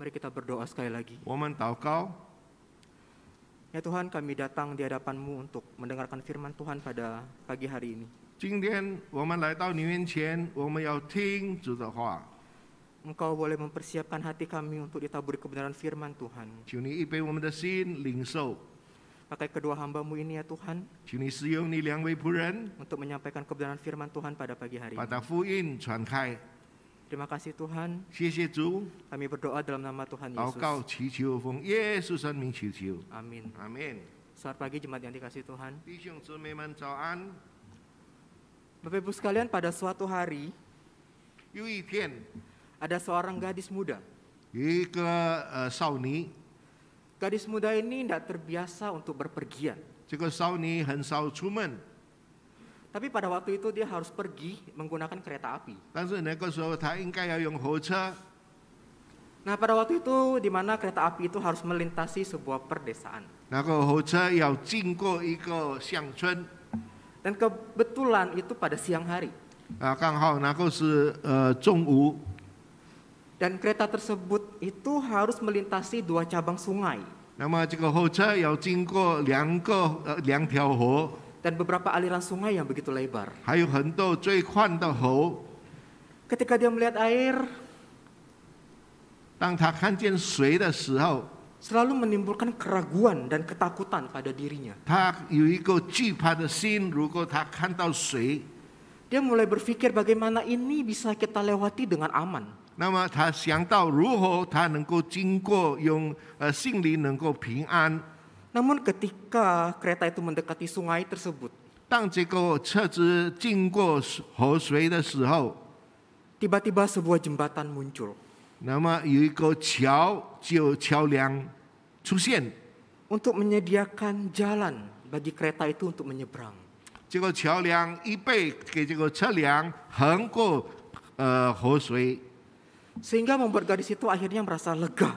Mari kita berdoa sekali lagi. 我们祷告， Ya Tuhan, kami datang di hadapan-Mu untuk mendengarkan firman Tuhan pada pagi hari ini. 今天我们来到你面前，我们要听主的话。 Engkau boleh mempersiapkan hati kami untuk ditaburi kebenaran firman Tuhan. 求你预备我们的心领受， Pakai kedua hamba-Mu ini ya Tuhan, 求你使用你两位仆人， untuk menyampaikan kebenaran firman Tuhan pada pagi hari 把 ini. 它福音传开。 Terima kasih Tuhan, 谢谢主， kami berdoa dalam nama Tuhan 祷 Yesus. 告祈求，奉耶稣生命祈求， Amin. 阿门。 Selamat pagi jemaat yang dikasihi Tuhan. 弟兄姊妹们早安。 Bapak Ibu sekalian, pada suatu hari 有一天， ada seorang gadis muda. 有一个少女， Gadis muda ini tidak terbiasa untuk berpergian. 这个少女很少出门， Tapi pada waktu itu dia harus pergi menggunakan kereta api. 但是那个时候她应该要用火车。 Nah, pada waktu itu di mana kereta api itu harus melintasi sebuah perdesaan. 那个火车要经过一个乡村， Dan kebetulan itu pada siang hari. 刚好那个是中午， Dan kereta tersebut itu harus melintasi 2 cabang sungai 那么这个火车要经过两条河， dan beberapa aliran sungai yang begitu lebar. 还有很多最宽的河。 Ketika dia melihat air, 当他看见水的时候， selalu menimbulkan keraguan dan ketakutan pada dirinya. 他有一个惧怕的心。如果他看到水， Dia mulai berpikir bagaimana ini bisa kita lewati dengan aman. 那么他想到如何他能够经过，用心里能够平安。 Namun ketika kereta itu mendekati sungai tersebut, 当这个车子经过河水的时候， tiba-tiba sebuah jembatan muncul 那么有一个桥梁出现， untuk menyediakan jalan bagi kereta itu untuk menyeberang. 这个桥梁预备给这个车辆横过河水， Sehingga membuat gadis itu akhirnya merasa lega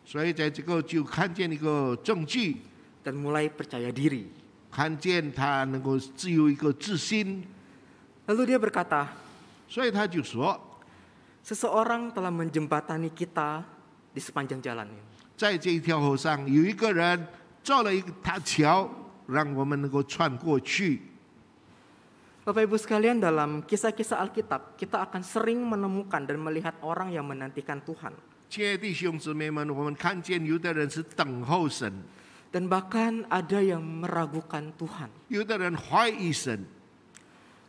所以在这个就看见一个证据， dan mulai percaya diri. 看见他能够只有一个自信， Lalu dia berkata, 所以他就说， seseorang telah menjembatani kita di sepanjang jalan ini. 在这一条河上有一个人造了一条桥，让我们能够穿过去。 Bapak Ibu sekalian, dalam kisah-kisah Alkitab, kita akan sering menemukan dan melihat orang yang menantikan Tuhan. 亲爱的弟兄姊妹们，我们看见有的人是等候神， Dan bahkan ada yang meragukan Tuhan. 有的人怀疑神。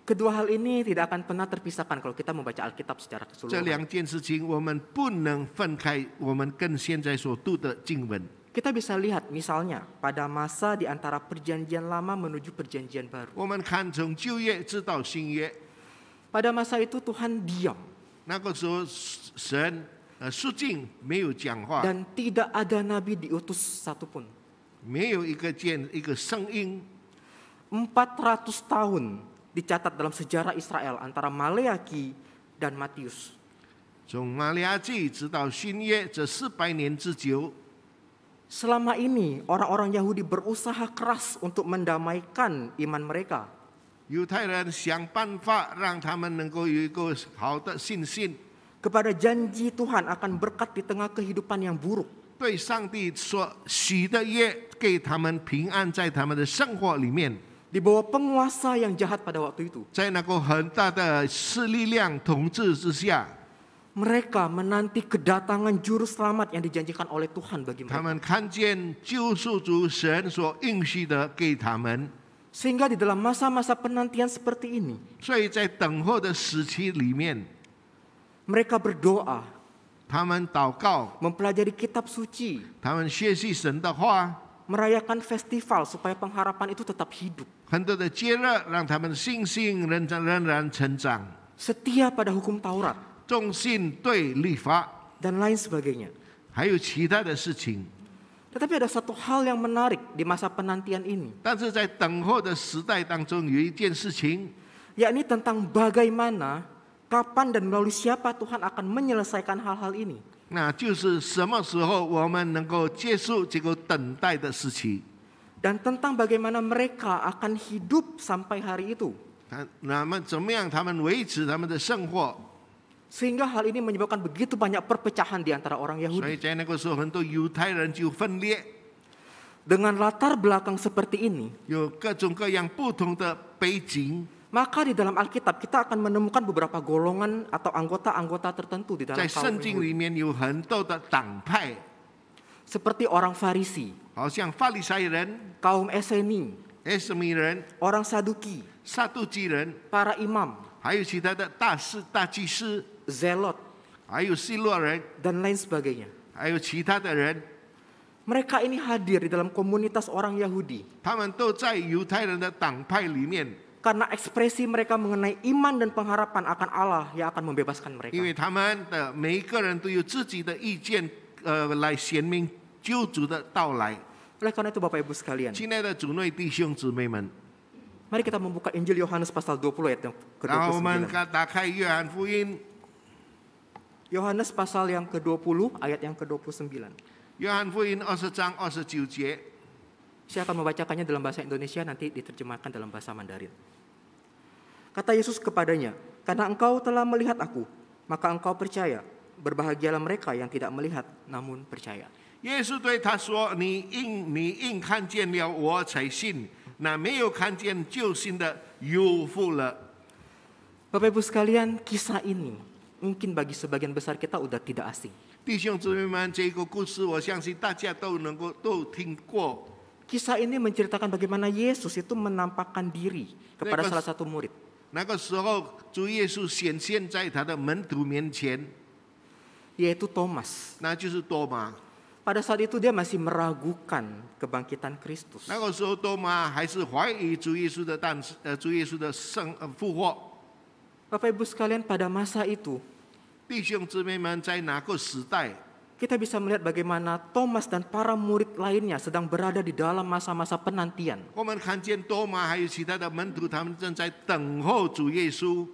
Kedua hal ini tidak akan pernah terpisahkan kalau kita membaca Alkitab secara 这 keseluruhan. 两件事情我们不能分开，我们跟现在所读的经文。 Kita bisa lihat misalnya pada masa di antara perjanjian lama menuju perjanjian baru. 我们看从旧约直到新约， Pada masa itu Tuhan diam 那个时候神肃静，没有讲话， dan tidak ada nabi diutus satupun. 没有一个声音。 400 tahun dicatat dalam sejarah Israel antara Maleaki dan Matius. 从马利亚记直到新约这400年之久， Selama ini orang-orang Yahudi berusaha keras untuk mendamaikan iman mereka. 犹太人想办法让他们能够有一个好的信心， Kepada janji Tuhan akan berkat di tengah kehidupan yang buruk. 对上帝所许的约，给他们平安在他们的生活里面。 Di bawah penguasa yang jahat pada waktu itu, 在那个很大的势力量统治之下， mereka menanti kedatangan juru selamat yang dijanjikan oleh Tuhan bagi 他 mereka. 们看见救赎主神所应许的给他们， Sehingga di dalam masa-masa penantian seperti ini, 所以在等候的时期里面， mereka berdoa, 他们祷告， mempelajari kitab suci, 他们学习神的话， merayakan festival supaya pengharapan itu tetap hidup. 很多的节日让他们的信心仍然成长， Setia pada hukum Taurat 忠心对律法， dan lain sebagainya. 还有其他的事情。 Tetapi ada satu hal yang menarik di masa penantian ini, 但是在等候的时代当中，有一件事情， yakni tentang bagaimana, kapan dan melalui siapa Tuhan akan menyelesaikan hal-hal ini. 那就是什么时候我们能够结束这个等待的时期。 Dan tentang bagaimana mereka akan hidup sampai hari itu. 那么怎么样他们维持他们的生活？ Sehingga hal ini menyebabkan begitu banyak perpecahan di antara orang 所 Yahudi. 以在那个时候，很多犹太人就分裂， Dengan latar belakang seperti ini, 有各种各样不同的背景。 maka di dalam Alkitab kita akan menemukan beberapa golongan atau anggota-anggota tertentu di dalam 在 kaum 圣经 Yahudi. 里面有很多的党派， Seperti orang Farisi, 好像法利赛人、 kaum Eseni, 埃斯米人、 orang Saduki, 撒杜基人， para imam, 还有其他的大祭司， zelot, 还有希洛人， dan lain sebagainya. 还有其他的人， Mereka ini hadir di dalam komunitas orang Yahudi 他们都在犹太人的党派里面， karena ekspresi mereka mengenai iman dan pengharapan akan Allah yang akan membebaskan 因 mereka. 为他们的每一个人都有自己的意见，来显明救主的到来。 Oleh karena itu Bapak Ibu sekalian, 亲爱的主内弟兄姊妹们， mari kita membuka Injil Yohanes pasal 20 ayat yang 然后我们 ke-29. 打开约翰福音， Yohanes pasal yang ke-20 ayat yang ke-29. 约翰福音20章29节， Saya akan membacakannya dalam bahasa Indonesia, nanti diterjemahkan dalam bahasa Mandarin. Kata Yesus kepadanya, "Karena engkau telah melihat aku, maka engkau percaya. Berbahagialah mereka yang tidak melihat, namun percaya." 耶稣对他说：“你因看见了我才信，那没有看见就信的有福了。” Bapak Ibu sekalian, kisah ini mungkin bagi sebagian besar kita udah tidak asing. 弟兄姊妹们，这个故事我相信大家都听过。 Kisah ini menceritakan bagaimana Yesus itu menampakkan diri kepada salah satu murid. 那个时候，主耶稣显现在他的门徒面前， Yaitu Thomas. 那就是多马。 Pada saat itu dia masih meragukan kebangkitan Kristus. 那个时候，多马还是怀疑主耶稣的主耶稣的复活。 Bapak Ibu sekalian, pada masa itu 弟兄姊妹们，在哪个时代， kita bisa melihat bagaimana Thomas dan para murid lainnya sedang berada di dalam masa-masa penantian. 我们看见多马还有其他的门徒，他们正在等候主耶稣。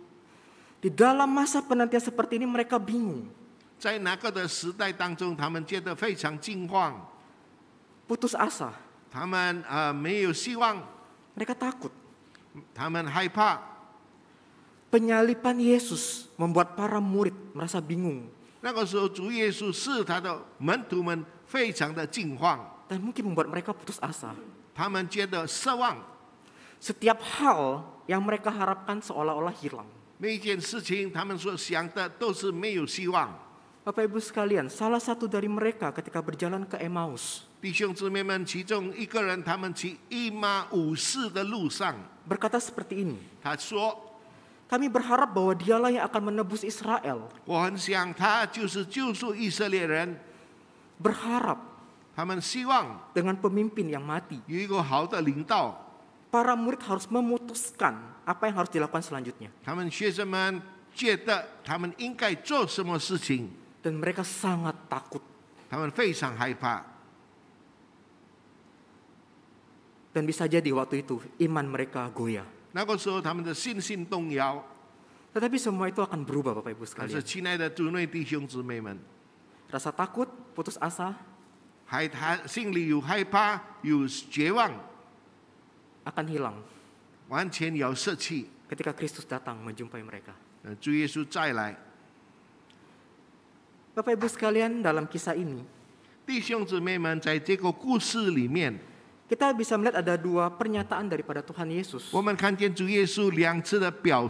Di dalam masa penantian seperti ini mereka bingung, 在那个的时代当中，他们觉得非常惊慌， putus asa, 他们没有希望， mereka takut. 他们害怕。 Penyaliban Yesus membuat para murid merasa bingung 那个时候，主耶稣是他的门徒们非常的惊慌， dan mungkin membuat mereka putus asa. 他们觉得失望， Setiap hal yang mereka harapkan seolah-olah hilang. 每一件事情他们所想的都是没有希望。 Bapak Ibu sekalian, salah satu dari mereka ketika berjalan ke Emmaus 弟兄姊妹们，其中一个人，他们去以马五世的路上， berkata seperti ini, 他说 kami berharap bahwa dialah yang akan menebus Israel. 我很想他就是救赎以色列人， Berharap 他们希望 dengan pemimpin yang mati. 有一个好的领导。 Para murid harus memutuskan apa yang harus dilakukan selanjutnya. 他们学生们觉得他们应该做什么事情， Dan mereka sangat takut. 他们非常害怕。 Dan bisa jadi waktu itu iman mereka goyah. 那个时候，他们的信心动摇。 Tetapi semua itu akan berubah Bapak Ibu 但是， sekalian. 亲爱的主内弟兄姊妹们， Rasa takut, putus asa 他心里有害怕，有绝望， akan hilang 完全要舍弃。 ketika Kristus datang menjumpai mereka. 主耶稣再来， Bapak Ibu sekalian, dalam kisah ini 弟兄姊妹们，在这个故事里面， kita bisa melihat ada dua pernyataan daripada Tuhan Yesus. 我们看见主耶稣两次的表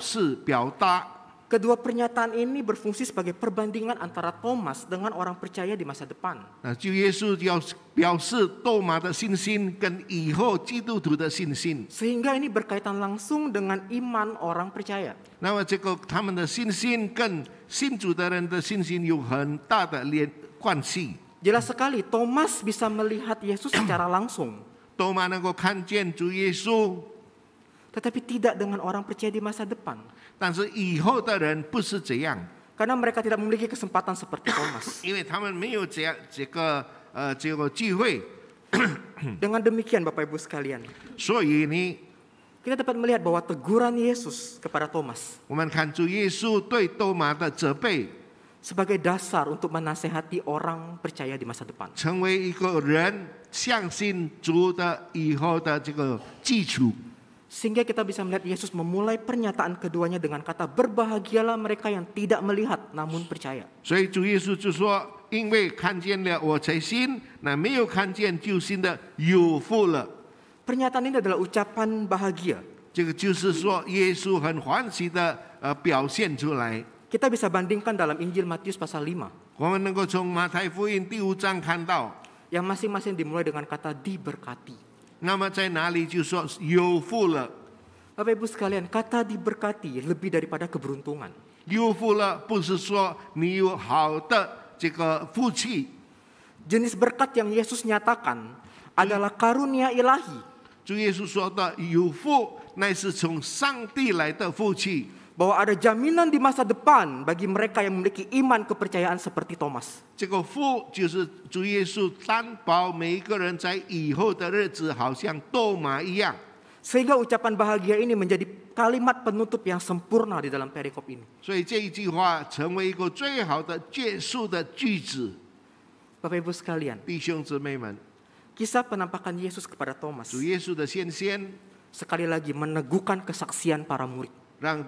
达。 Kedua pernyataan ini berfungsi sebagai perbandingan antara Thomas dengan orang percaya di masa depan. 主耶稣要表示多马的信心跟以后基督徒的信心。 Sehingga ini berkaitan langsung dengan iman orang percaya. 那么这个他们的信心跟信主的人的信心有很大的关系。 Jelas sekali Thomas bisa melihat Yesus secara langsung. 多马能够看见主耶稣， Tetapi tidak dengan orang percaya di masa depan. 但是以后的人不是这样， Karena mereka tidak memiliki kesempatan seperti Thomas. 因为他们没有这个机会。 Dengan demikian Bapak Ibu sekalian, 所以呢， kita dapat melihat bahwa teguran Yesus kepada Thomas 我们看主耶稣对多马的责备， sebagai dasar untuk menasehati orang percaya di masa depan. 成为一个人相信主的以后的这个基础。Sehingga kita bisa melihat Yesus memulai pernyataan keduanya dengan kata, berbahagialah mereka yang tidak melihat namun percaya. 所以主耶稣就说：“因为看见了我才信，那没有看见就信的有福了。” Pernyataan ini adalah ucapan bahagia. 这个就是说，耶稣很欢喜的表现出来。 Kita bisa bandingkan dalam Injil Matius pasal 5. 我们能够从马太福音第5章看到， yang masing-masing dimulai dengan kata diberkati. 那么在哪里就说有福了？ Bapak Ibu sekalian, kata diberkati lebih daripada keberuntungan. 有福了不是说你有好的这个福气， Jenis berkat yang Yesus nyatakan adalah karunia ilahi, 主耶稣说的有福，乃是从上帝来的福气。 bahwa ada jaminan di masa depan bagi mereka yang memiliki iman kepercayaan seperti Thomas. 这个福就是主耶稣担保每一个人在以后的日子，好像多马一样。 Sehingga ucapan bahagia ini menjadi kalimat penutup yang sempurna di dalam perikop ini. 所以这一句话成为一个最好的结束的句子。 Bapak Ibu sekalian, 弟兄姊妹们， kisah penampakan Yesus kepada Thomas 主耶稣的显现， sekali lagi meneguhkan kesaksian para murid. 让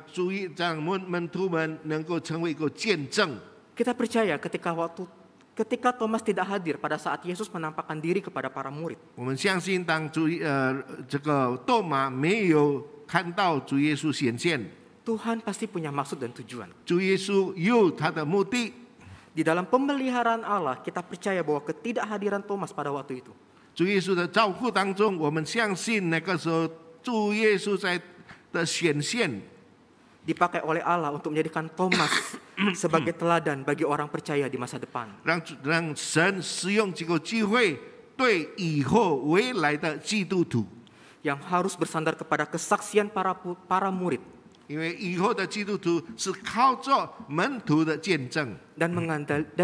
门徒们能够成为一个见证。 Kita percaya ketika Thomas tidak hadir pada saat Yesus menampakkan diri kepada para murid, 我们相信，当这个多马没有看到主耶稣显现， Tuhan pasti punya maksud dan tujuan. 主耶稣有他的目的。 Di dalam pemeliharaan Allah, kita percaya bahwa ketidakhadiran Thomas pada waktu itu 主耶稣的照顾当中，我们相信那个时候主耶稣的显现， dipakai oleh Allah untuk menjadikan Thomas sebagai teladan bagi orang percaya di masa depan. 让神使用这个机会，对以后未来的基督徒， yang harus bersandar kepada kesaksian para murid 因为以后的基督徒是靠着门徒的见证， dan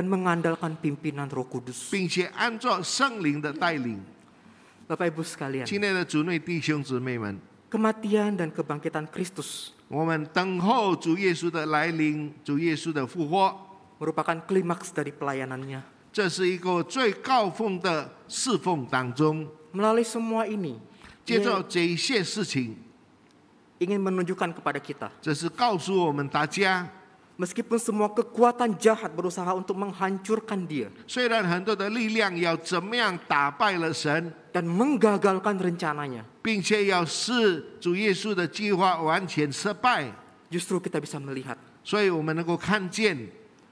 mengandalkan pimpinan Roh Kudus. 并且按照圣灵的带领。 Bapak Ibu sekalian, 亲爱的主内弟兄姊妹们， kematian dan kebangkitan Kristus 我们等候主耶稣的来临，主耶稣的复活， merupakan klimaks dari pelayanannya. 这是一个最高峰的侍奉当中。 Melalui semua ini, 接 ia 着这一些事情， ingin menunjukkan kepada kita, 这是告诉我们大家， meskipun semua kekuatan jahat berusaha untuk menghancurkan dia 虽然很多的力量要怎么样打败了神， dan menggagalkan rencananya, 并且要使主耶稣的计划完全失败， justru kita bisa melihat 所以我们能够看见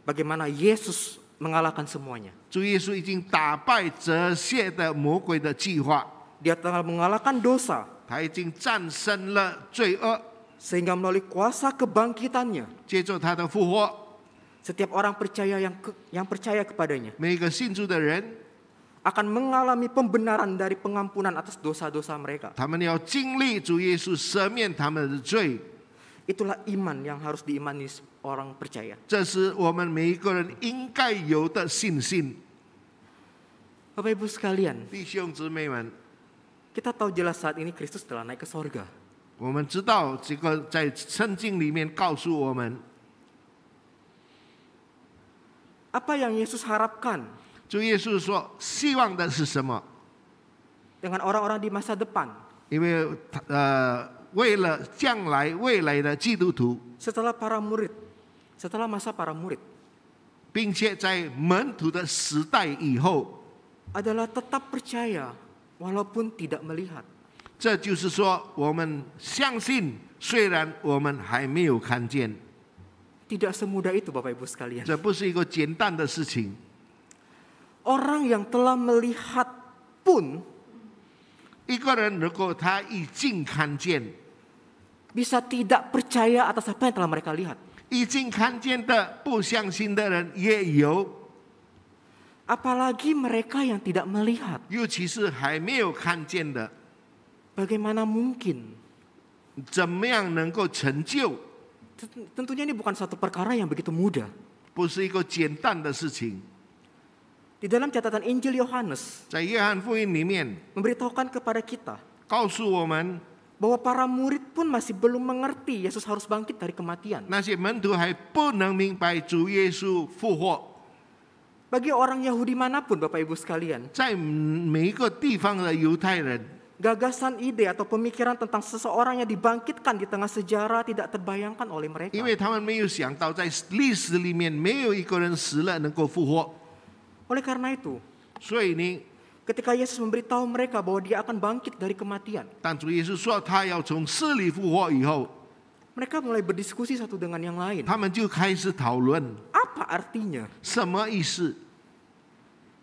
bagaimana Yesus mengalahkan semuanya. 主耶稣已经打败这些的魔鬼的计划， Dia telah mengalahkan dosa, 他已经战胜了罪恶， sehingga melalui kuasa kebangkitannya, 接着他的复活， setiap orang percaya yang percaya kepadanya 每个信主的人， akan mengalami pembenaran dari pengampunan atas dosa-dosa mereka. 他们要经历主耶稣赦免他们的罪， Itulah iman yang harus diimani orang percaya. 这是我们每一个人应该有的信心。 Bapak Ibu sekalian, 弟兄姊妹们， kita tahu jelas saat ini Kristus telah naik ke sorga. 我们知道这个在圣经里面告诉我们， Apa yang Yesus harapkan 主耶稣说希望的是什么？ dengan orang-orang di masa depan 因为为了将来未来的基督徒， setelah masa para murid 并且在门徒的时代以后， adalah tetap percaya walaupun tidak melihat. 这就是说我们相信，虽然我们还没有看见， Tidak semudah itu Bapak Ibu sekalian. 这不是一个简单的事情。 Orang yang telah melihat pun 一个人如果他已经看见， bisa tidak percaya atas apa yang telah mereka lihat. 已经看见的不相信的人也有， Apalagi mereka yang tidak melihat. 尤其是还没有看见的， Bagaimana mungkin? 怎么样能够成就？ Tentunya ini bukan satu perkara yang begitu mudah. 不是一个简单的事情。 Di dalam catatan Injil Yohanes 在约翰福音里面 memberitahukan kepada kita 告诉我们， bahwa para murid pun masih belum mengerti Yesus harus bangkit dari kematian. 那些门徒还不能明白主耶稣复活。 Bagi orang Yahudi manapun Bapak Ibu sekalian, 在每一个地方的犹太人， Gagasan, ide atau pemikiran tentang seseorang yang dibangkitkan di tengah sejarah tidak terbayangkan oleh mereka. 因为他们没有想到，在历史里面没有一个人死了能够复活。 Oleh karena itu, 所以呢， ketika Yesus memberitahu mereka bahwa dia akan bangkit dari kematian, 当主耶稣说他要从死里复活以后， mereka mulai berdiskusi satu dengan yang lain. 他们就开始讨论 Apa artinya? 什么意思。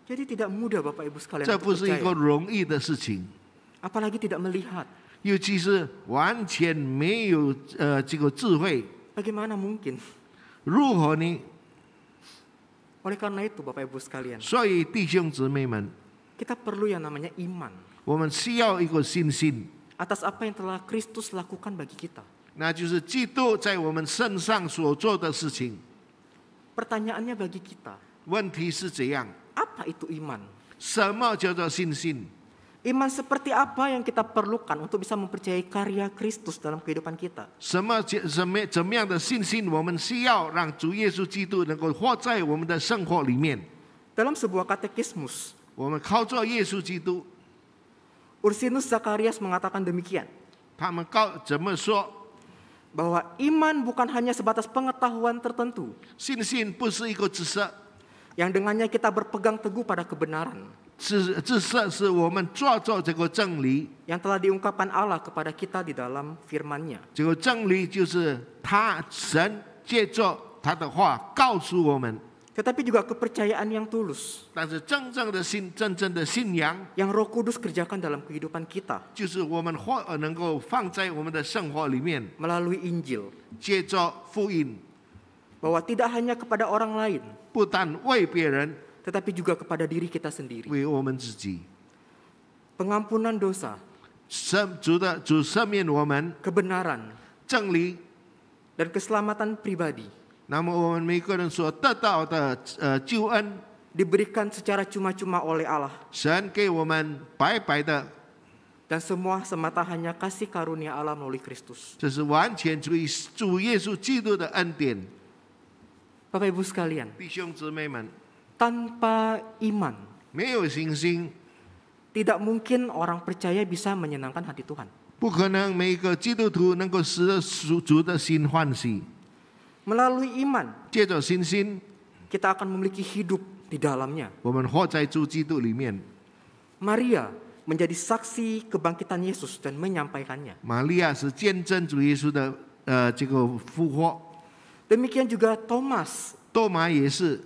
Jadi tidak mudah Bapak Ibu sekalian 这 untuk 不是一个 percaya. 容易的事情， Apalagi tidak melihat. 尤其是完全没有这个智慧， Bagaimana mungkin? 如何呢？ Oleh karena itu Bapak Ibu sekalian, 所以弟兄姊妹们， kita perlu yang namanya iman 我们需要一个信心， atas apa yang telah Kristus lakukan bagi kita. 那就是基督在我们身上所做的事情。 Pertanyaannya bagi kita, 问题是这样， apa itu iman? 什么叫做信心？ Iman seperti apa yang kita perlukan untuk bisa mempercayai karya Kristus dalam kehidupan kita? 怎么样的信心，我们需要让主耶稣基督能够活在我们的生活里面。 Dalam sebuah katekismus, 我们靠着耶稣基督， Ursinus Zacharias mengatakan demikian, 他们怎么说？ bahwa iman bukan hanya sebatas pengetahuan tertentu 信心不是一个知识， yang dengannya kita berpegang teguh pada kebenaran 知识是我们抓住这个真理， yang telah diungkapkan Allah kepada kita di dalam firman-Nya. 这个真理就是神借着他的话告诉我们。 Tetapi juga kepercayaan yang tulus 但是真正的信仰， yang Roh Kudus kerjakan dalam kehidupan kita 就是我们能够放在我们的生活里面， melalui Injil, 借着福音， bahwa tidak hanya kepada orang lain 不但为别人， tetapi juga kepada diri kita sendiri. 为我们自己。 Pengampunan dosa, 主赦免我们 kebenaran, 真理， dan keselamatan pribadi 那么我们每个人所得到的救恩， diberikan secara cuma-cuma oleh Allah 神给我们白白的， dan semua semata hanya kasih karunia Allah melalui Kristus. 这是完全主耶稣基督的恩典。 Bapak Ibu sekalian, 弟兄姊妹们， tanpa iman 没有信心， tidak mungkin orang percaya bisa menyenangkan hati Tuhan. 不可能每一个基督徒能够使主的心欢喜。 Melalui iman 借着信心， kita akan memiliki hidup di dalamnya. 我们活在主基督里面。 Maria menjadi saksi kebangkitan Yesus dan menyampaikannya. 玛利亚是见证主耶稣的这个复活， Demikian juga Thomas 多马也是，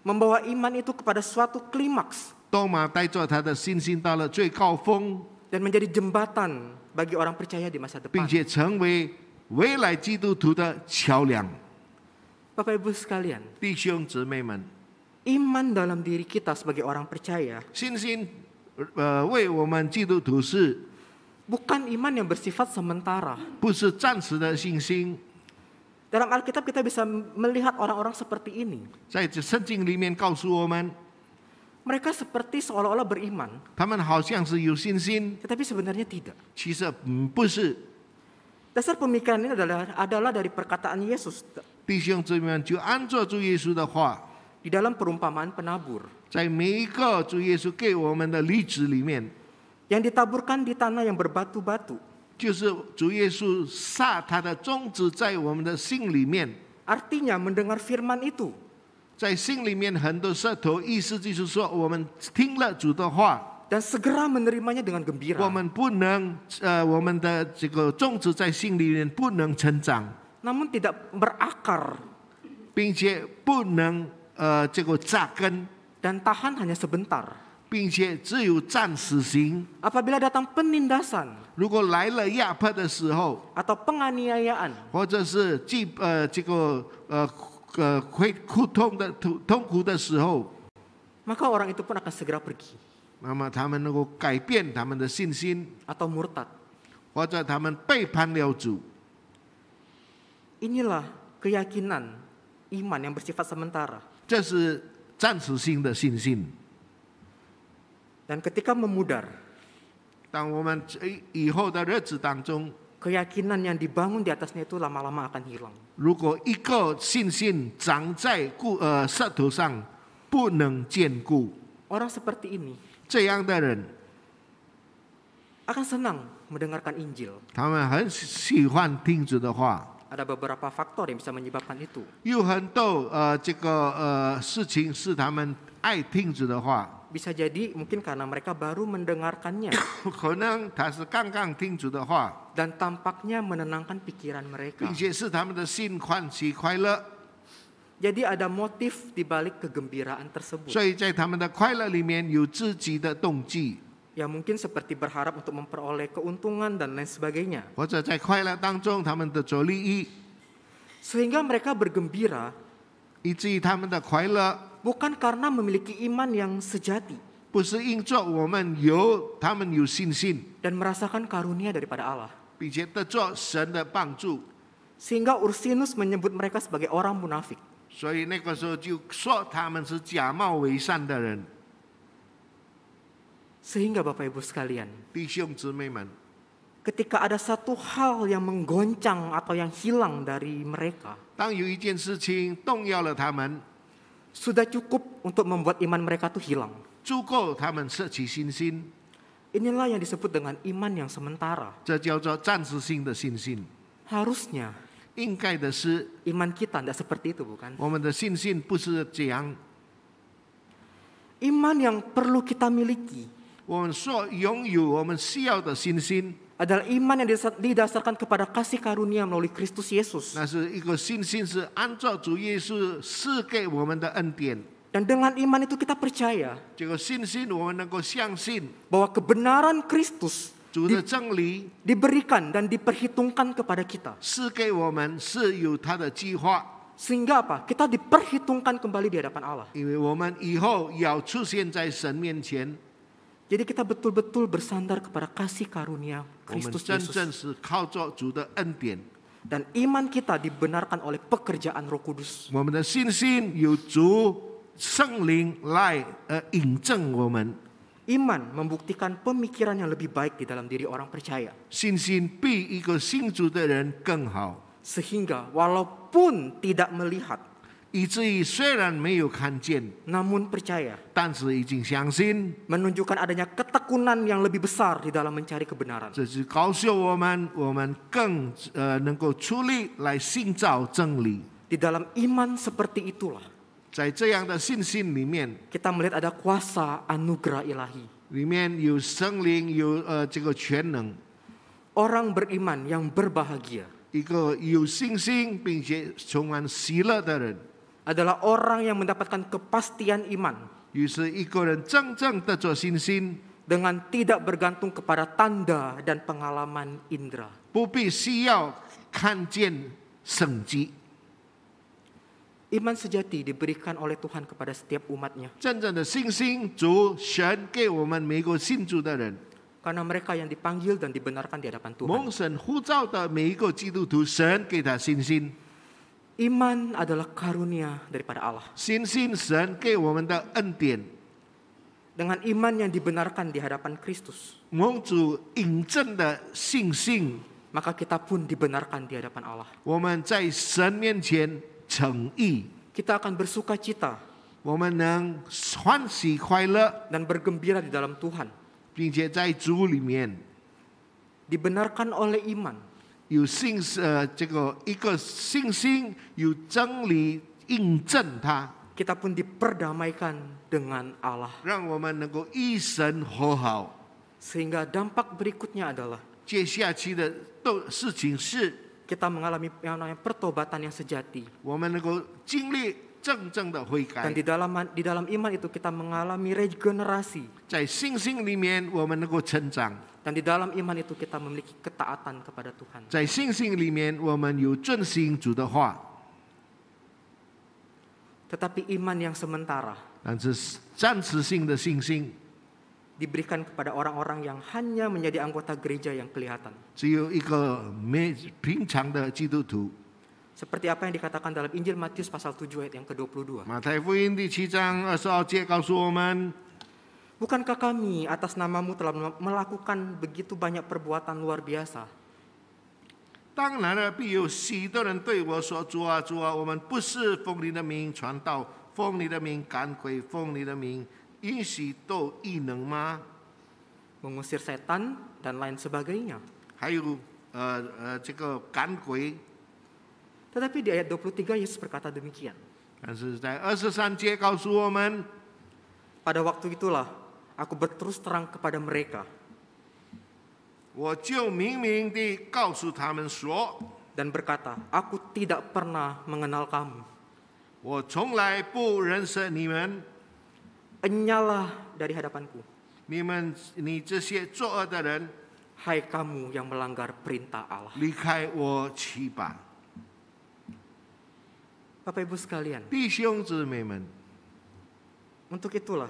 membawa iman itu kepada suatu klimaks 多马带着他的信心到了最高峰， dan menjadi jembatan bagi orang percaya di masa 并 depan. 且成为未来基督徒的桥梁。 Bapak Ibu sekalian, 弟兄姊妹们， iman dalam diri kita sebagai orang percaya 信心为我们基督徒是 bukan iman yang bersifat sementara. 不是暂时的信心？ Dalam Alkitab kita bisa melihat orang-orang seperti ini. 在这圣经里面告诉我们， Mereka seperti seolah-olah beriman, 他们好像是有信心， tetapi sebenarnya tidak. 其实不是。 Dasar pemikiran ini adalah dari perkataan Yesus 弟兄姊妹们，就按照主耶稣的话， di dalam perumpamaan penabur 在每一个主耶稣给我们的例子里面， yang ditaburkan di tanah yang berbatu-batu. 就是主耶稣撒他的种子在我们的心里面， Artinya mendengar firman itu 在心里面很多舌头，意思就是说，我们听了主的话， dan segera menerimanya dengan gembira. 我们不能我们的这个种子在心里面不能成长， Namun tidak berakar 并且不能这个扎根， dan tahan hanya sebentar. 并且只有暂时性。 Apabila datang penindasan 如果来了压迫的时候， atau penganiayaan, 或者是这个会痛苦的时候， maka orang itu pun akan segera pergi 那么他们能够改变他们的信心， atau murtad. 或者他们背叛了主。 Inilah keyakinan iman yang bersifat sementara. 这是暂时性的信心。 Dan ketika memudar, 当我们以后的日子当中， keyakinan yang dibangun di atasnya itu lama-lama akan hilang. 如果一个信心长在舌头上，不能坚固， Orang seperti ini 这样的人 akan senang mendengarkan Injil. 他们很喜欢听主的话。 Ada beberapa faktor yang bisa menyebabkan itu. 有很多这个事情是他们爱听主的话， Bisa jadi mungkin karena mereka baru mendengarkannya 可能他是刚刚听主的话， dan tampaknya menenangkan pikiran mereka. 并且是他们的心欢喜快乐， Jadi ada motif di balik kegembiraan tersebut. 所以在他们的快乐里面有自己的动机， Ya mungkin seperti berharap untuk memperoleh keuntungan dan lain sebagainya. 或者在快乐当中他们的做利益， Sehingga mereka bergembira 以至于他们的快乐 bukan karena memiliki iman yang sejati 不是因着他们有信心， dan merasakan karunia daripada Allah. 并且得着神的帮助， Sehingga Ursinus menyebut mereka sebagai orang munafik. 所以那个时候就说他们是假冒伪善的人。 Sehingga Bapak Ibu sekalian, 弟兄姊妹们， ketika ada satu hal yang menggoncang atau yang hilang dari mereka, 当有一件事情动摇了他们， sudah cukup untuk membuat iman mereka itu hilang. 足够他们舍弃信心， Inilah yang disebut dengan iman yang sementara. 这叫做暂时性的信心。 Harusnya 应该的是， iman kita tidak seperti itu, bukan? 我们的信心不是这样。 Iman yang perlu kita miliki 我们所拥有我们需要的信心， adalah iman yang didasarkan kepada kasih karunia melalui Kristus Yesus. 那是一个信心是按照主耶稣赐给我们的恩典。 Dan dengan iman itu kita percaya 这个信心我们能够相信 bahwa kebenaran Kristus 主的真理 diberikan dan diperhitungkan kepada kita. 赐给我们是有他的计划， Sehingga apa? Kita diperhitungkan kembali di hadapan Allah. 因为我们以后要出现在神面前， Jadi kita betul-betul bersandar kepada kasih karunia 我们 Kristus 真 Yesus. 正是靠着主的恩典。 Dan iman kita dibenarkan oleh pekerjaan Roh Kudus. 我们的信心有主圣灵来引证我们， Iman membuktikan pemikiran yang lebih baik di dalam diri orang percaya. 信心比一个信主的人更好， Sehingga walaupun tidak melihat, 以至于虽然没有看见， namun percaya, 但是已经相信， menunjukkan adanya ketekunan yang lebih besar di dalam mencari kebenaran. 这是告诉我们更能够出力来寻找真理。 Di dalam iman seperti itulah 在这样的信心里面， kita melihat ada kuasa anugerah ilahi. 里面有圣灵，有这个全能， Orang beriman yang berbahagia 一个有信心并且充满喜乐的人， adalah orang yang mendapatkan kepastian iman 于是一个人真正的做信心， dengan tidak bergantung kepada tanda dan pengalaman indera. 不必需要看见神迹。 Iman sejati diberikan oleh Tuhan kepada setiap umatnya. 真正的信心，主神给我们每个信主的人， Karena mereka yang dipanggil dan dibenarkan di hadapan Tuhan. 蒙神呼召的每一个基督徒，神给他信心。 Iman adalah karunia daripada Allah. 信心神给我们的恩典， Dengan iman yang dibenarkan di hadapan Kristus, 蒙主引证的信心， maka kita pun dibenarkan di hadapan Allah. 我们在神面前诚意， Kita akan bersuka cita 我们能欢喜快乐， dan bergembira di dalam Tuhan. 并且在主里面 Dibenarkan oleh iman. 有这个一个信心，有真理印证它， Kita pun diperdamaikan dengan Allah. 让我们能够与神和好。 Sehingga dampak berikutnya adalah 接下去的事情是， kita mengalami yang namanya pertobatan yang sejati. 我们能够经历真正的悔 Dan 改， di dalam iman itu kita mengalami regenerasi. 在信心里面我们能够成长， Dan di dalam iman itu kita memiliki ketaatan kepada Tuhan. 在信心里面我们有遵行主的话。 Tetapi iman yang sementara 但是暂时性的信心 diberikan kepada orang-orang yang hanya menjadi anggota gereja yang kelihatan. 只有一个平常的基督徒。 Seperti apa yang dikatakan dalam Injil Matius pasal 7 ayat yang ke-22. 马太福音第7章22节告诉我们， Bukankah kami atas namamu telah melakukan begitu banyak perbuatan luar biasa? 当然了，必有许多人对我说：“主啊，主啊，我们不是奉你的名传道，奉你的名赶鬼，奉你的名允许斗异能吗？” Mengusir setan, dan lain sebagainya. 还有这个赶鬼。 Tetapi di ayat 23 Yesus berkata demikian. 但是在23节告诉我们， Pada waktu itulah aku berterus terang kepada mereka 我就明明地告诉他们说， dan berkata, aku tidak pernah mengenal kamu. 我从来不认识你们， Enyalah dari hadapanku, 你这些作恶的人， hai kamu yang melanggar perintah Allah. 离开我去吧。 Bapak Ibu sekalian, 弟兄姊妹们， untuk itulah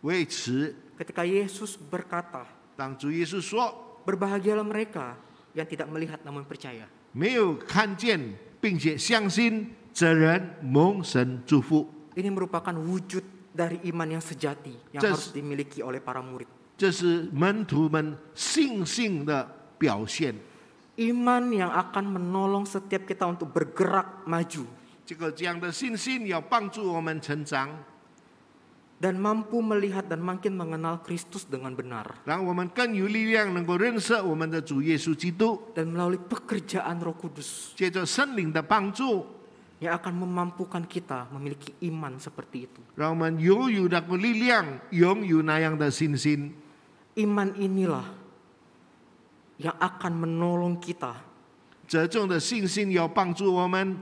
为此， ketika Yesus berkata, 当主耶稣说， berbahagialah mereka yang tidak melihat namun percaya. 没有看见并且相信这人蒙神祝福， Ini merupakan wujud dari iman yang sejati yang Just- harus dimiliki oleh para murid. 这是门徒们信心的表现。 Iman yang akan menolong setiap kita untuk bergerak maju 这样的信心要帮助我们成长， dan mampu melihat dan makin mengenal Kristus dengan benar. 让我们更有力量能够认识我们的主耶稣基督。 Dan melalui pekerjaan Roh Kudus 借着圣灵的帮助， yang akan memampukan kita memiliki iman seperti itu. 让我们拥有那个力量，拥有那样的信心。 Iman inilah yang akan menolong kita 这种的信心要帮助我们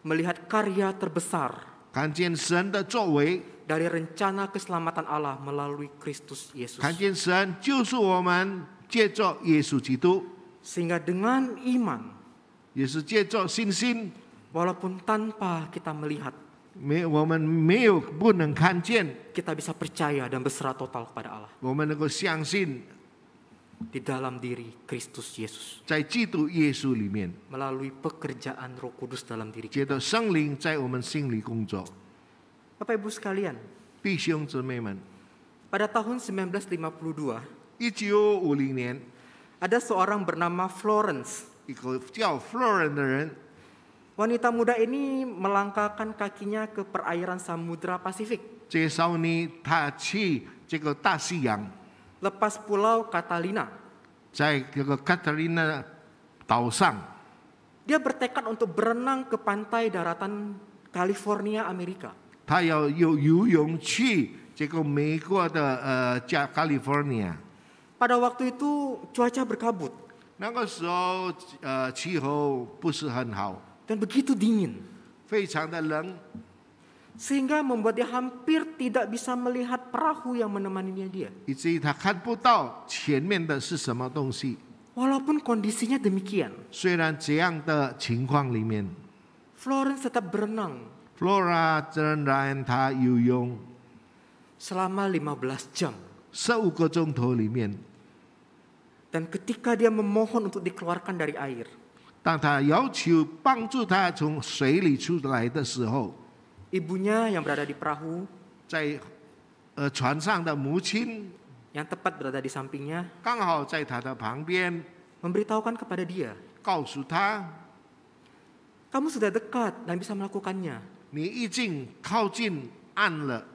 melihat karya terbesar 看见神的作为， dari rencana keselamatan Allah melalui Kristus Yesus. 看见神救赎我们，借着耶稣基督， Sehingga dengan iman, 也是借着信心， walaupun tanpa kita melihat, 我们没有不能看见， kita bisa percaya dan berserah total kepada Allah 我们能够相信 di dalam diri Kristus Yesus 在基督耶稣里面， melalui pekerjaan Roh Kudus dalam diri kita. 借着圣灵在我们心里工作。 Bapak Ibu sekalian, 弟兄姊妹们， pada tahun 1952, 1950年， ada seorang bernama Florence. 一个叫 Florence 的人， Wanita muda ini melangkahkan kakinya ke perairan Samudra Pasifik, 介绍你他去这个大西洋， lepas pulau Catalina. 在这个 Catalina 岛上， Dia bertekad untuk berenang ke pantai daratan California, Amerika. 他要游泳去这个美国的加 California。 Pada waktu itu cuaca berkabut 那个时候气候不是很好， dan begitu dingin, 非常的冷， sehingga membuat dia hampir tidak bisa melihat perahu yang menemaninya dia. 以至于他看不到前面的是什么东西。 Walaupun kondisinya demikian, 虽然这样的情况里面 Florence tetap berenang ，Flora 仍然他游泳 selama 15 jam. 15个钟头里面， Dan ketika dia memohon untuk dikeluarkan dari air, 当他要求帮助他从水里出来的时候， ibunya yang berada di perahu, 在船上的母亲 yang tepat berada di sampingnya, 刚好在他的旁边， memberitahukan kepada dia, 告诉他 kamu sudah dekat dan bisa melakukannya. 你已经靠近岸了，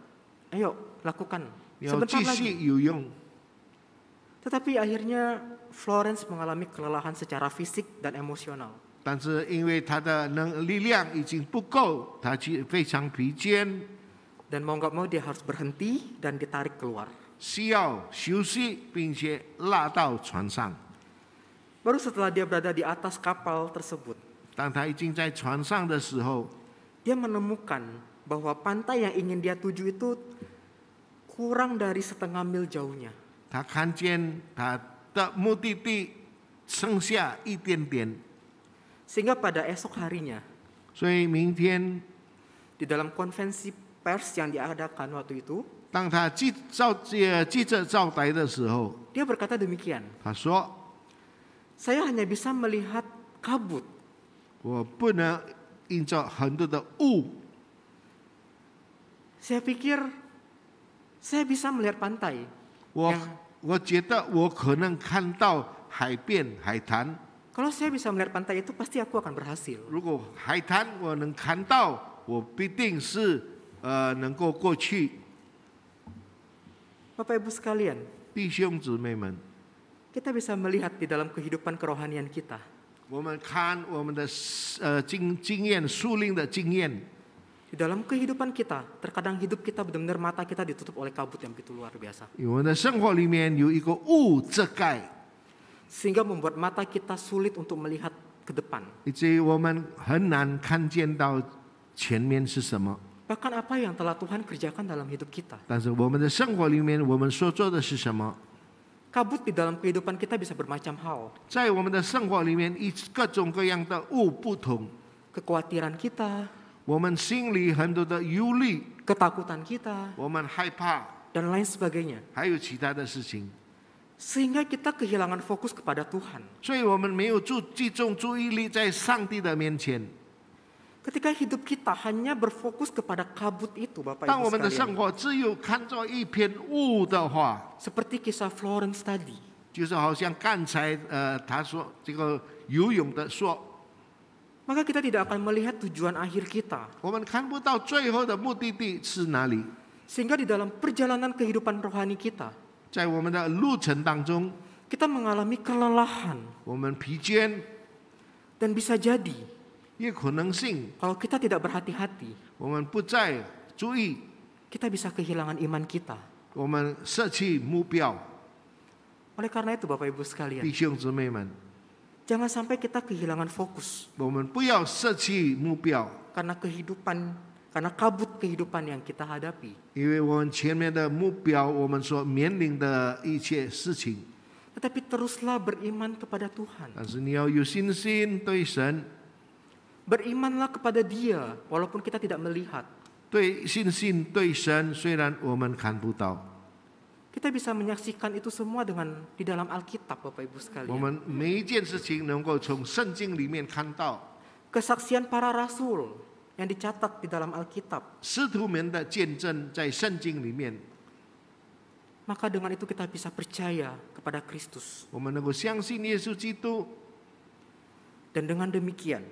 Ayo, lakukan. 你要 Sebentar 继续 lagi. 游泳。 Tetapi akhirnya Florence mengalami kelelahan secara fisik dan emosional. 但是因为他的力量已经不够，他非常疲倦， Dan mau nggak mau dia harus berhenti dan ditarik keluar. 需要休息，并且拉到船上。 Baru setelah dia berada di atas kapal tersebut, 当他已经在船上的时候， dia menemukan bahwa pantai yang ingin dia tuju itu kurang dari setengah mil jauhnya. 他看见他的目的地剩下一点点， Sehingga pada esok harinya, 所以明天 di dalam konvensi pers yang diadakan waktu itu, 当他记者招待的时候， dia berkata demikian, 他说 saya hanya bisa melihat kabut. 我不能迎着很多的雾， Saya pikir saya bisa melihat pantai. 我觉得我可能看到海边海滩。 Kalau saya bisa melihat pantai itu, pasti aku akan berhasil. 如果海滩我能看到，我必定是能够过去。 Bapak Ibu sekalian, 弟兄姊妹们， kita bisa melihat di dalam kehidupan kerohanian kita. 我们看我们的经验，属灵的经验。 Di dalam kehidupan kita, terkadang hidup kita benar-benar mata kita ditutup oleh kabut yang begitu luar biasa. 我们的生活里面有一个雾遮盖， Sehingga membuat mata kita sulit untuk melihat ke depan. 以至于我们很难看见到前面是什么。 Bahkan apa yang telah Tuhan kerjakan dalam hidup kita. 但是我们的生活里面，我们所做的是什么？ Kabut di dalam kehidupan kita bisa bermacam hal. 在我们的生活里面，各种各样的雾不同。 Kekhawatiran kita, 我们心里很多的忧虑， ketakutan kita, 我们害怕， dan lain sebagainya. 还有其他的事情， Sehingga kita kehilangan fokus kepada Tuhan. 所以我们没有集中注意力在上帝的面前。 Ketika hidup kita hanya berfokus kepada kabut itu, Bapak 当 Ibu 我们的生 sekalian. 活只有看作一片雾的话， Seperti kisah Florence tadi. 就是好像刚才他说这个游泳的说， Maka kita tidak akan melihat tujuan akhir kita. 我们看不到最后的目的地是哪里。 Sehingga di dalam perjalanan kehidupan rohani kita, 在我们的路程当中， kita mengalami kelelahan. 我们疲倦， Dan bisa jadi, 也可能性 kalau kita tidak berhati-hati, 我们不再注意， kita bisa kehilangan iman kita. 我们舍弃目标。 Oleh karena itu, Bapak Ibu sekalian, 弟兄姊妹们， jangan sampai kita kehilangan fokus. 我们不要舍弃目标， Karena kabut kehidupan yang kita hadapi. 因为我们前面的目标，我们所面临的一切事情。 Tetapi teruslah beriman kepada Tuhan. 但是你要有信心对神， Berimanlah kepada Dia, walaupun kita tidak melihat. 对信心对神，虽然我们看不到， Kita bisa menyaksikan itu semua di dalam Alkitab, Bapak Ibu 我 sekalian. 们每一件事情能够从圣经里面看到。 Kesaksian para rasul yang dicatat di dalam Alkitab. 使徒们的见证在圣经里面， Maka dengan itu kita bisa percaya kepada Kristus. 我们能够相信耶稣基督。 Dan dengan demikian,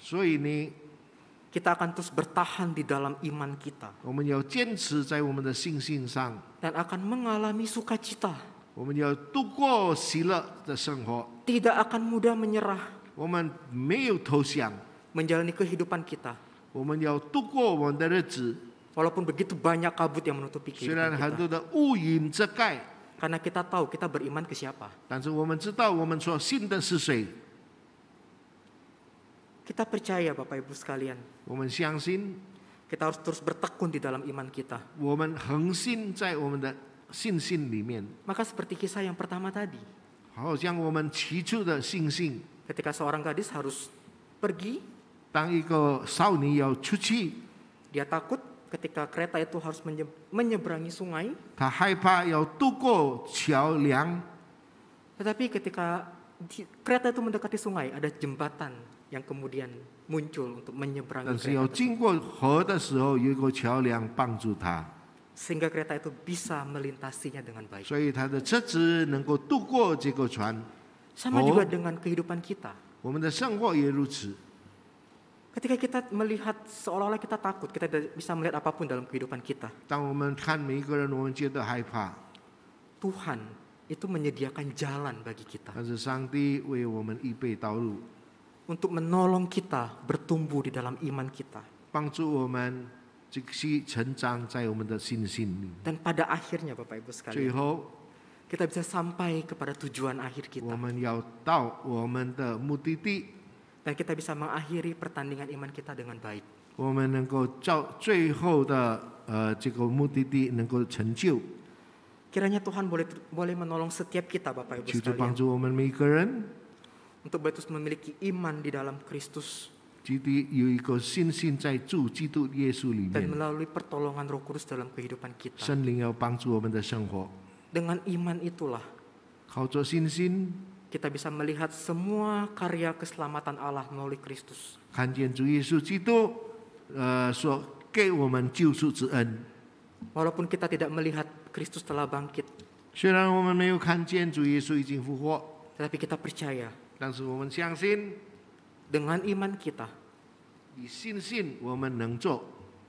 所以呢， kita akan terus bertahan di dalam iman kita. 我们要坚持在我们的信心上， Dan akan mengalami sukacita. 我们要度过喜乐的生活， Tidak akan mudah menyerah 我们没有投降， menjalani kehidupan kita. 我们要度过我们的日子。 Walaupun begitu banyak kabut yang menutupi 虽然 kehidupan 很 kita. 多的乌云遮盖， Karena kita tahu kita beriman ke siapa. 但是我们知道我们所信的是谁。 Kita percaya, Bapak Ibu sekalian. 我们相信， Kita harus terus bertekun di dalam iman kita. 我们恒信在我们的信心里面， Maka seperti kisah yang pertama tadi. 好像我们起初的信心。 Ketika seorang gadis harus pergi, 当一个少女要出去， dia takut ketika kereta itu harus menyeberangi sungai. 她害怕要渡过桥梁， Tetapi ketika kereta itu mendekati sungai, ada jembatan yang kemudian muncul untuk menyeberangi 但是要 kereta tersebut. 经过河的时候，有一个桥梁帮助她， Sehingga kereta itu bisa melintasinya dengan baik. 所以她的车子能够渡过这个船。 Sama juga dengan kehidupan kita. 我们的生活也如此。 Ketika kita melihat seolah-olah kita takut, kita tidak bisa melihat apapun dalam kehidupan kita. 当我们看每一个人，我们觉得害怕， Tuhan itu menyediakan jalan bagi kita 但是上帝为我们预备道路， untuk menolong kita bertumbuh di dalam iman kita. 帮助我们继续成长在我们的信心里。 Dan pada akhirnya, Bapak Ibu 最 sekalian, 后， kita bisa sampai kepada tujuan akhir 我 kita. 们要到我们的目的地， Dan kita bisa mengakhiri pertandingan iman kita dengan baik. 我们能够到最后的这个目的地能够成就。 Kiranya Tuhan boleh menolong setiap kita, Bapak Ibu 求主帮 sekalian, 助我们每一个人， untuk boleh terus memiliki iman di dalam Kristus 基督有一个信心在主基督耶稣里 dan 面， melalui pertolongan Roh Kudus dalam kehidupan kita. 圣灵要帮助我们的生活。 Dengan iman itulah 靠着信心， kita bisa melihat semua karya keselamatan Allah melalui Kristus. 看见主耶稣基督所给我们救赎之恩。 Walaupun kita tidak melihat Kristus telah bangkit, 虽然我们没有看见主耶稣已经复活， tetapi kita percaya 但是我们相信， dengan iman kita 以信心我们能做。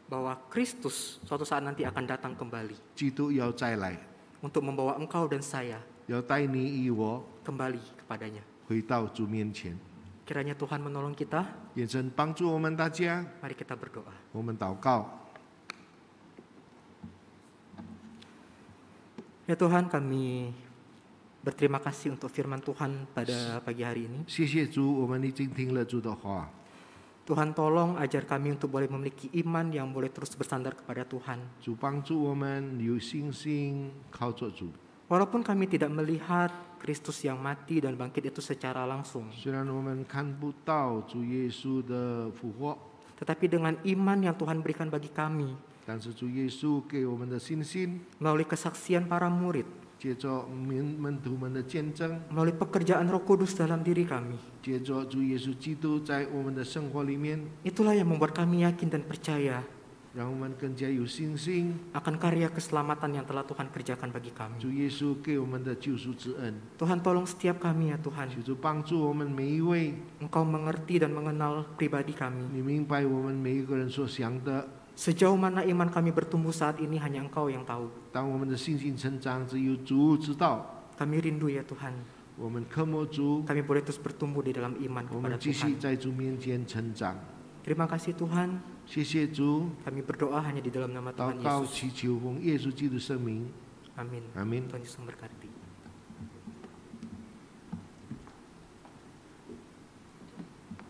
bahwa Kristus suatu saat nanti akan datang kembali 基督要再来， untuk membawa engkau dan saya 要带你与我 kembali kepadanya. 回到主面前。 Kiranya Tuhan menolong kita. 愿神帮助我们大家， Mari kita berdoa. 我们祷告。 Ya Tuhan, kami berterima kasih untuk firman Tuhan pada pagi hari ini. 谢谢主，我们已经听了主的话。 Tuhan tolong ajar kami untuk boleh memiliki iman yang boleh terus bersandar kepada Tuhan. 主帮助我们有信心靠着主。 Walaupun kami tidak melihat Kristus yang mati dan bangkit itu secara langsung, 虽然我们看不到主耶稣的复活， tetapi dengan iman yang Tuhan berikan bagi kami, 但是主耶稣给我们的信心， melalui kesaksian para murid, 借着门徒们的见证， melalui pekerjaan Roh Kudus dalam diri kami, 借着主耶稣基督在我们的生活里面， itulah yang membuat kami yakin dan percaya 让我们更加有信心。 akan karya keselamatan yang telah Tuhan kerjakan bagi kami. 主耶稣给我们的救赎之恩， Tuhan tolong setiap kami ya Tuhan, 求主帮助我们每一位， Engkau mengerti dan mengenal pribadi kami. 你明白我们每一个人所想的。 Sejauh mana iman kami bertumbuh saat ini hanya Engkau yang tahu. 当我们的信心成长，只有主知道。 Kami rindu ya Tuhan, 我们渴慕主， kami boleh terus bertumbuh di dalam iman 我 kepada 们继续 Tuhan. 在主面前成长。 Terima kasih Tuhan, 谢谢主， kami berdoa hanya di dalam nama 祷 Tuhan 告 Yesus. 祈求奉耶稣基督圣名， Amin. 阿门。 Tuhan Yesus memberkati.